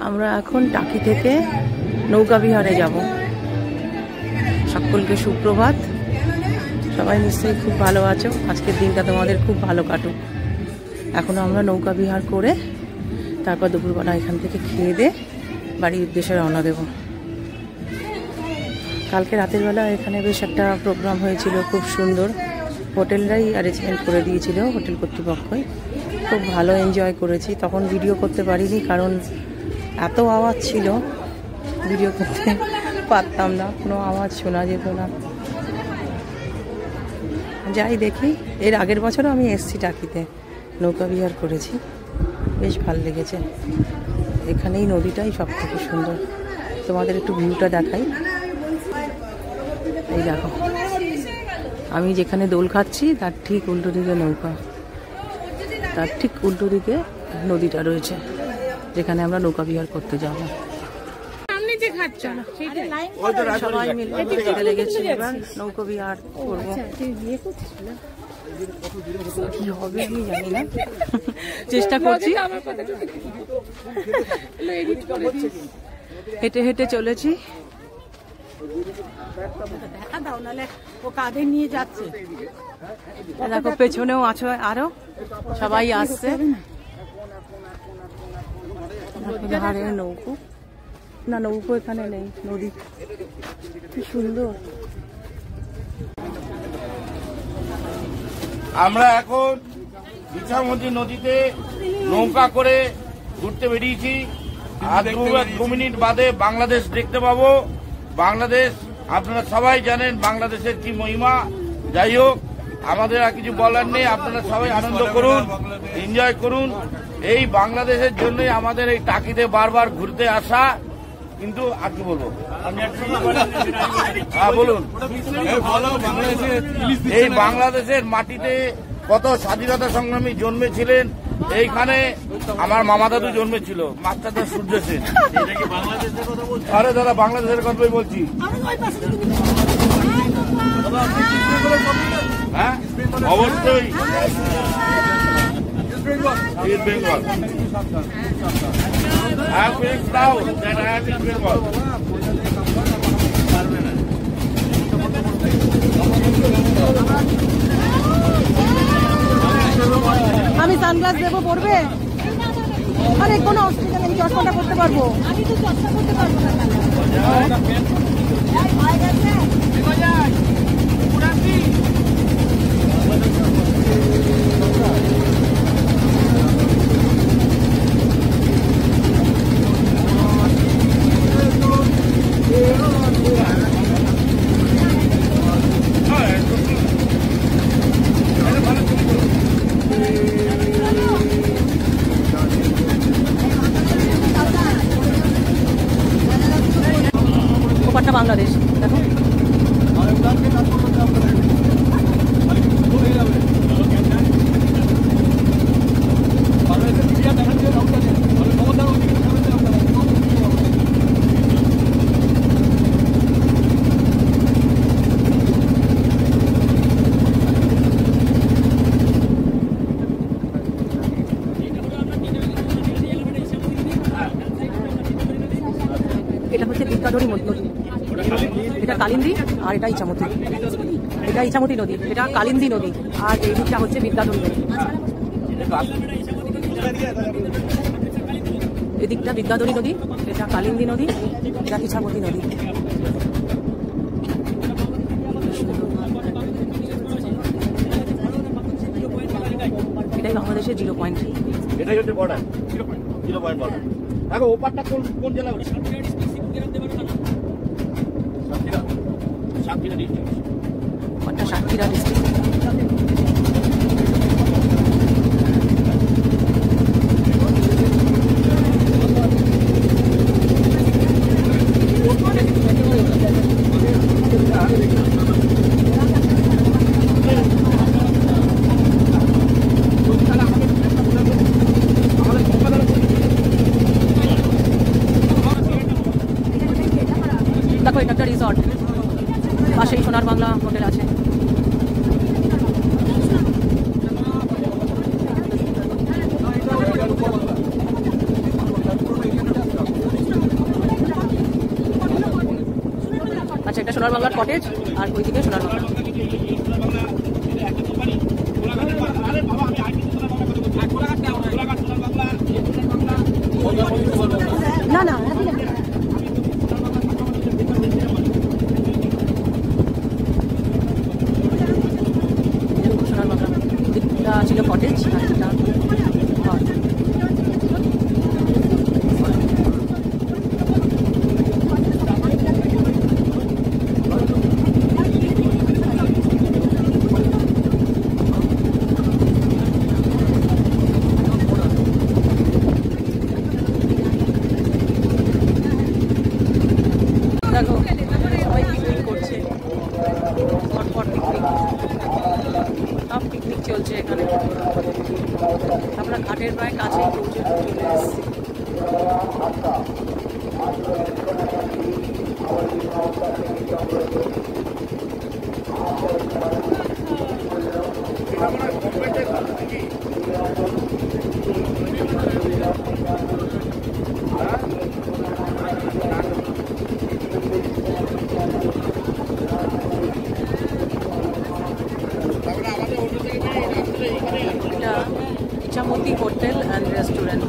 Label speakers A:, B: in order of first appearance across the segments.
A: আমরা এখন টাকি থেকে নৌকা বিহারে যাব। সকলকে সুপ্রভাত। সবাই নিশ্চয়ই খুব ভালো আছো। আজকের দিনটা তোমাদের খুব ভালো কাটুক। এখন আমরা নৌকা বিহার করে তারপর দুপুরবেলা এখান থেকে খেয়ে দিয়ে বাড়ির উদ্দেশ্যে রওনা দেব। কালকে রাতের বেলা এখানে বেশ একটা প্রোগ্রাম হয়েছিল, খুব সুন্দর। হোটেলরাই অ্যারেঞ্জমেন্ট করে দিয়েছিল, হোটেল কর্তৃপক্ষই। খুব ভালো এনজয় করেছি। তখন ভিডিও করতে পারিনি, কারণ এত আওয়াজ ছিল, ভিডিও করতে পারতাম না, কোনো আওয়াজ শোনা যেত না। যাই দেখি, এর আগের বছরও আমি এসছি টাকিতে, নৌকা বিহার করেছি, বেশ ভালো লেগেছে। এখানেই নদীটাই সব থেকে সুন্দর। তোমাদের একটু ভিউটা দেখাই। এই দেখো, আমি যেখানে দোল খাচ্ছি তার ঠিক উল্টো দিকে নৌকা, তার ঠিক উল্টো দিকে নদীটা রয়েছে, যেখানে আমরা নৌকা বিহার করতে যাব। সবাই মিলে লেগেছি, এবার নৌকা বিহার করবো। কি হবে আমি জানি না, চেষ্টা করছি। হেঁটে হেঁটে চলেছি। দেখো পেছনেও আছো, আরো সবাই আসছে। ধারে নৌকো, না নৌকো এখানে নেই, নদী। কি সুন্দর।
B: আমরা এখন ইছামতি নদীতে নৌকা করে ঘুরতে বেরিয়েছি। আর 2 মিনিট বাদে বাংলাদেশ দেখতে পাবো। বাংলাদেশ আপনারা সবাই জানেন বাংলাদেশের কি মহিমা। যাই হোক, আমাদের আর কিছু বলার নেই। আপনারা সবাই আনন্দ করুন, এনজয় করুন। এই বাংলাদেশের জন্যই আমাদের এই টাকিতে বারবার ঘুরতে আসা। কিন্তু আর কি বলবো, হ্যাঁ বলুন। এই বাংলাদেশের মাটিতে কত স্বাধীনতা সংগ্রামী জন্মেছিলেন। এইখানে আমার মামা দাদু জন্মেছিল, মাস্টারদা সূর্য সেন। আরে দাদা, বাংলাদেশের কথাই বলছি। হ্যাঁ অবশ্যই, east Bengal. I am very proud that I am in Bengal.
A: আমি সানগ্লাস দেবো, পড়বে? আরে কোনো অসুবিধা নেই, চশমাটা করতে পারবো। আমি তো চশমা করতে পারবো না। বাংলাদেশ দেখো, এটা হচ্ছে বিদ্যাধরী নদী, এটা কালিন্দী, আর এটা ইছামতি। এটা ইছামতি নদী, এটা কালিন্দী নদী, আর এই দিকটা হচ্ছে বিদ্যাধরী নদী। এদিকটা বিদ্যাধরী নদী, এটা কালিন্দী নদী, এটা ইছামতি নদী। এটাই বাংলাদেশের 0 পয়েন্ট।
B: এটাই হচ্ছে বর্ডার, 0 পয়েন্ট বর্ডার। দেখো ওপারটা কোন জেলা? সাতক্ষীরা ডিস্ট্রিক্ট।
A: সাতক্ষীরা ডিস্ট্রিক্ট। দেখো, এটা একটা রিসর্ট, পাশেই সোনার বাংলা হোটেল আছে। সোনার বাংলার কটেজ, আর ওইদিকে সোনার বাংলা। না না সোনার বাংলা এটা ছিল কটেজ, আর এটা দেখো সবাই পিকনিক করছে, পরপর পিকনিক, সব পিকনিক চলছে এখানে। আমরা ঘাটের প্রায় কাছে পৌঁছে চলে এসেছি। এটা ইছামতি হোটেল অ্যান্ড রেস্টুরেন্ট।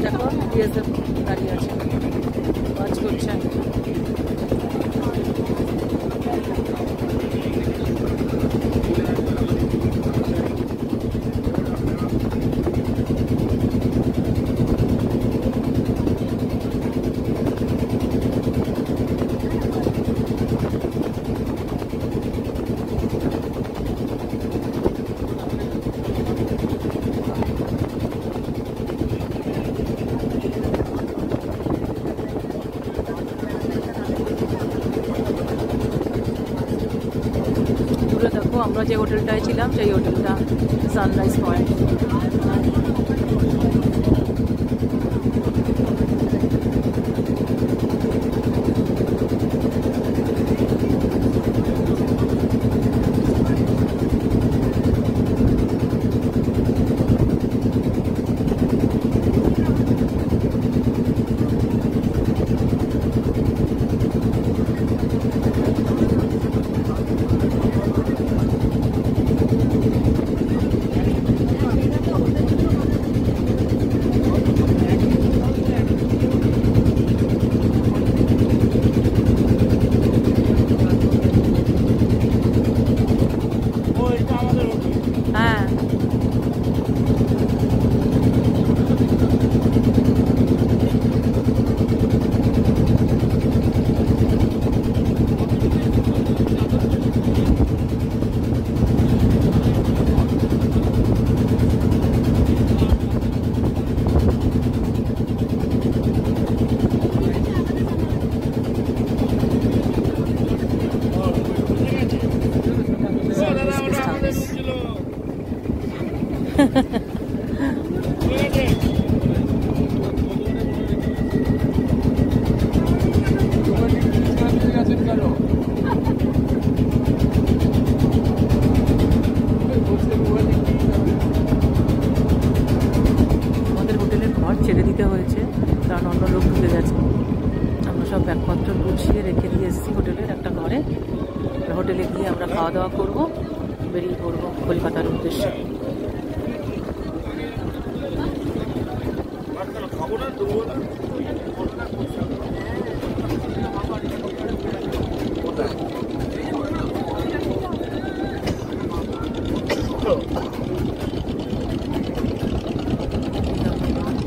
A: দেখো বিএসএফ দাঁড়িয়ে আছে, কাজ করছে। দেখো আমরা যে হোটেলটায় ছিলাম সেই হোটেলটা সানরাইজ পয়েন্ট। আমাদের হোটেলের ঘর ছেড়ে দিতে হয়েছে, কারণ অন্য লোক ঢুকে গেছে। আমরা সব ব্যাগপত্র গুছিয়ে রেখে দিয়ে এসেছি হোটেলের একটা ঘরে। হোটেলে গিয়ে আমরা খাওয়া দাওয়া করবো, বেরিয়ে পড়বো কলকাতার উদ্দেশ্যে।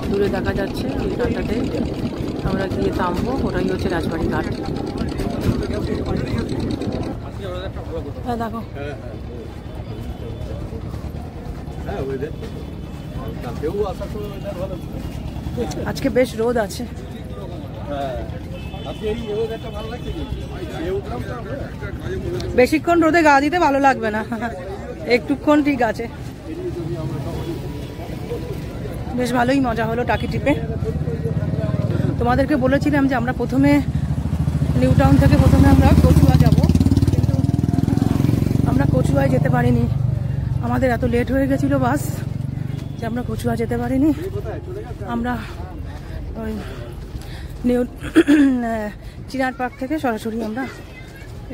A: দূরে দেখা যাচ্ছে এই ঘাটটাতে আমরা গিয়ে থামবো, ওটাই হচ্ছে রাজবাড়ি ঘাট। দেখো আজকে বেশ রোদ আছে। বেশিক্ষণ রোদে গা দিতে ভালো লাগবে না, একটুক্ষণ ঠিক আছে। বেশ ভালোই মজা হলো টাকি টিপে। তোমাদেরকে বলেছিলাম যে আমরা প্রথমে নিউ টাউন থেকে প্রথমে আমরা কচুয়া যাব, কিন্তু আমরা কচুয়ায় যেতে পারিনি। আমাদের এত লেট হয়ে গেছিল বাস যে আমরা কচুয়া যেতে পারিনি। আমরা ওই নিউ চিনার পার্ক থেকে সরাসরি আমরা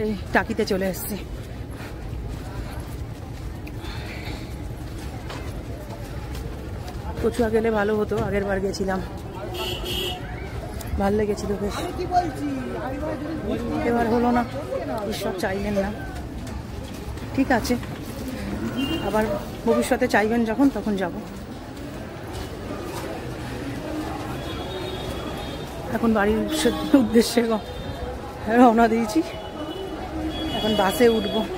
A: এই টাকিতে চলে এসেছি। কচুয়া গেলে ভালো হতো, আগের বার গেছিলাম, ভালো লেগেছিল বেশ। এবার হলো না, ঈশ্বর চাইলেন না। ঠিক আছে, আবার ভবিষ্যতে চাইবেন যখন, তখন যাব। এখন বাড়ির উদ্দেশ্যে রওনা দিয়েছি, এখন বাসে উঠবো।